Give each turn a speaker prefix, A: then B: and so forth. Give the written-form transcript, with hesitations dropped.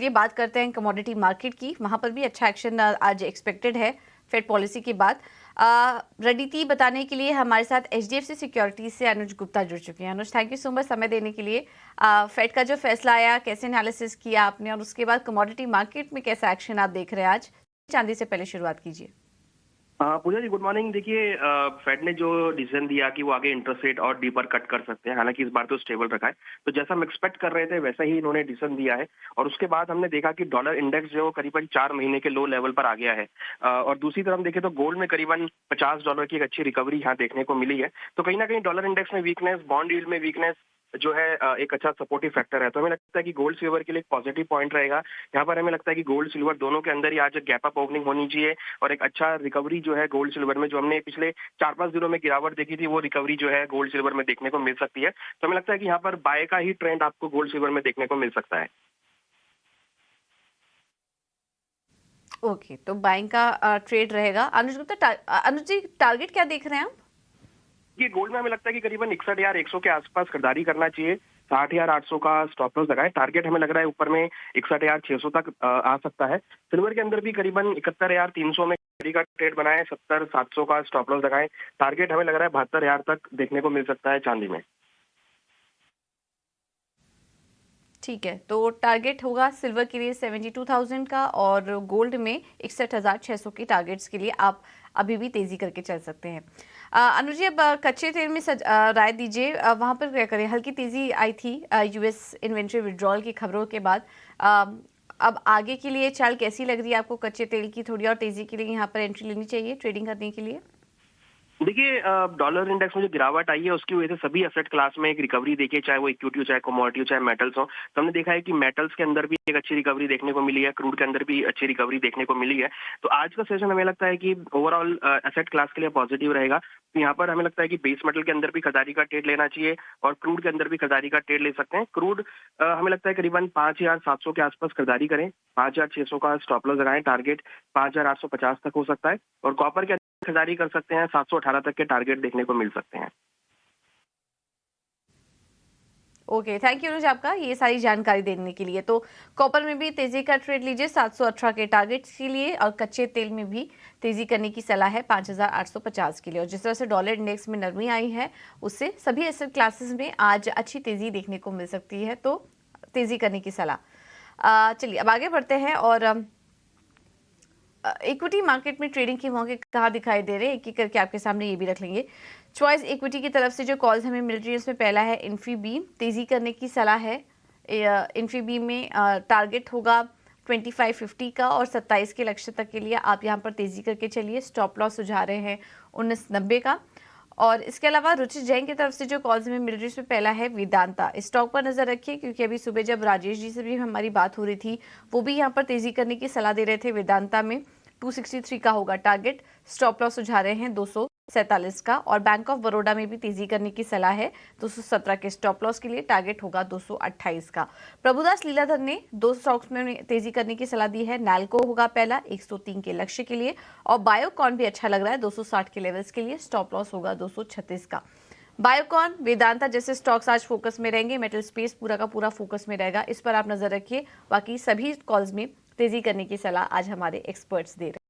A: ये बात करते हैं कमोडिटी मार्केट की। वहां पर भी अच्छा एक्शन आज एक्सपेक्टेड है फेड पॉलिसी के बाद। रणनीति बताने के लिए हमारे साथ एचडीएफसी सिक्योरिटीज से अनुज गुप्ता जुड़ चुके हैं। अनुज, थैंक यू सो मच समय देने के लिए। फेड का जो फैसला आया, कैसे एनालिसिस किया आपने, और उसके बाद कमोडिटी मार्केट में कैसा एक्शन आप देख रहे हैं आज? चांदी से पहले शुरुआत कीजिए।
B: पूजा जी, गुड मॉर्निंग। देखिए, फेड ने जो डिसीजन दिया कि वो आगे इंटरेस्ट रेट और डीपर कट कर सकते हैं, हालांकि इस बार तो स्टेबल रखा है। तो जैसा हम एक्सपेक्ट कर रहे थे वैसा ही इन्होंने डिसीजन दिया है। और उसके बाद हमने देखा कि डॉलर इंडेक्स जो करीबन 4 महीने के लो लेवल पर आ गया है। और दूसरी तरफ हम देखें तो गोल्ड में करीबन $50 की एक अच्छी रिकवरी यहाँ देखने को मिली है। तो कहीं ना कहीं डॉलर इंडेक्स में वीकनेस, बॉन्ड यील्ड में वीकनेस जो है एक अच्छा सपोर्टिव फैक्टर है। तो हमें लगता है कि गोल्ड सिल्वर के लिए एक पॉजिटिव पॉइंट रहेगा। यहाँ पर हमें लगता है कि गोल्ड सिल्वर दोनों के अंदर ही आज गैप अप ओपनिंग होनी चाहिए और एक अच्छा रिकवरी जो है गोल्ड सिल्वर में, जो हमने पिछले 4-5 दिनों में गिरावट देखी थी, वो रिकवरी जो है गोल्ड सिल्वर में देखने को मिल सकती है। तो हमें लगता है कि यहाँ पर बाय का ही ट्रेंड आपको गोल्ड सिल्वर में देखने को मिल सकता है।
A: ओके, तो बाइंग का ट्रेड रहेगा। अनुज गुप्ता, अनुज जी, टारगेट क्या देख रहे हैं आप?
B: ये गोल्ड में हमें लगता है कि करीबन 61,100 के आसपास खरीदारी करना चाहिए। 60,800 का स्टॉप लॉस लगाए। टारगेट हमें लग रहा है ऊपर में 61,600 तक आ सकता है। सिल्वर के अंदर भी करीबन 71,300 में खरीदारी का ट्रेड बनाए। 70,700 का स्टॉप लॉस लगाए। टारगेट हमें लग रहा है 72,000 तक देखने को मिल सकता है चांदी में।
A: ठीक है, तो टारगेट होगा सिल्वर के लिए 72,000 का, और गोल्ड में 61,600 की टारगेट्स के लिए आप अभी भी तेजी करके चल सकते हैं। अनुज जी, अब कच्चे तेल में राय दीजिए। वहां पर क्या करें? हल्की तेजी आई थी यूएस इन्वेंट्री विड्रॉल की खबरों के बाद। अब आगे के लिए चाल कैसी लग रही है आपको कच्चे तेल की? थोड़ी और तेजी के लिए यहाँ पर एंट्री लेनी चाहिए ट्रेडिंग करने के लिए?
B: देखिए, डॉलर इंडेक्स में जो गिरावट आई है उसकी वजह से सभी एसेट क्लास में एक रिकवरी देखिए, चाहे वो इक्विटी हो, चाहे कमोडिटी हो, चाहे मेटल्स हो। तो हमने देखा है कि मेटल्स के अंदर भी एक अच्छी रिकवरी देखने को मिली है, क्रूड के अंदर भी अच्छी रिकवरी देखने को मिली है। तो आज का सेशन हमें लगता है कि ओवरऑल एसेट क्लास के लिए पॉजिटिव रहेगा। तो यहाँ पर हमें लगता है कि बेस मेटल के अंदर भी खरीदारी का ट्रेड लेना चाहिए और क्रूड के अंदर भी खरीदारी का ट्रेड ले सकते हैं। क्रूड हमें लगता है करीबन 5,700 के आसपास खरीदारी करें। 5,600 का स्टॉप लॉस लगाएं। टारगेट 5,850 तक हो सकता है। और कॉपर के खरीदारी कर सकते हैं। 718 तक के टारगेट देखने को मिल सकते हैं।
A: ओके, थैंक यू अनुज आपका ये सारी जानकारी देने के लिए। तो कॉपर में भी तेजी का ट्रेड लीजिए 718 के टारगेट्स के लिए, और कच्चे तेल में भी तेजी करने की सलाह है 5,850 के लिए। और जिस तरह से डॉलर इंडेक्स में नरमी आई है, उससे सभी एसेट क्लासेस में आज अच्छी तेजी देखने को मिल सकती है, तो तेजी करने की सलाह। चलिए अब आगे बढ़ते हैं और इक्विटी मार्केट में ट्रेडिंग के मौके कहाँ दिखाई दे रहे हैं, एक एक करके आपके सामने ये भी रख लेंगे। चॉइस इक्विटी की तरफ से जो कॉल्स हमें मिल रही है उसमें पहला है इन्फीबीम, तेजी करने की सलाह है। इन्फीबीम में टारगेट होगा 2550 का, और 27 के लक्ष्य तक के लिए आप यहाँ पर तेजी करके चलिए। स्टॉप लॉस सुझा रहे हैं 1990 का। और इसके अलावा रुचि जैन की तरफ से जो कॉल्स हमें मिल रही है उसमें पहला है वेदांता। स्टॉक पर नजर रखिए, क्योंकि अभी सुबह जब राजेश जी से भी हमारी बात हो रही थी, वो भी यहाँ पर तेजी करने की सलाह दे रहे थे। वेदांता में 263 का होगा टारगेट। स्टॉप लॉस सुझा रहे हैं 247 का। और बैंक ऑफ बड़ौदा में भी तेजी करने की सलाह है 217 के स्टॉप लॉस के लिए। टारगेट होगा 228 का। प्रभुदास लीलाधर ने दो स्टॉक्स में तेजी करने की सलाह दी है। नैल्को होगा पहला 103 के लक्ष्य के लिए, और बायोकॉन भी अच्छा लग रहा है 260 के लेवल्स के लिए। स्टॉप लॉस होगा 236 का। बायोकॉन, वेदांता जैसे स्टॉक्स आज फोकस में रहेंगे। मेटल स्पेस पूरा का पूरा फोकस में रहेगा, इस पर आप नजर रखिए। बाकी सभी कॉल्स में तेजी करने की सलाह आज हमारे एक्सपर्ट्स दे रहे हैं।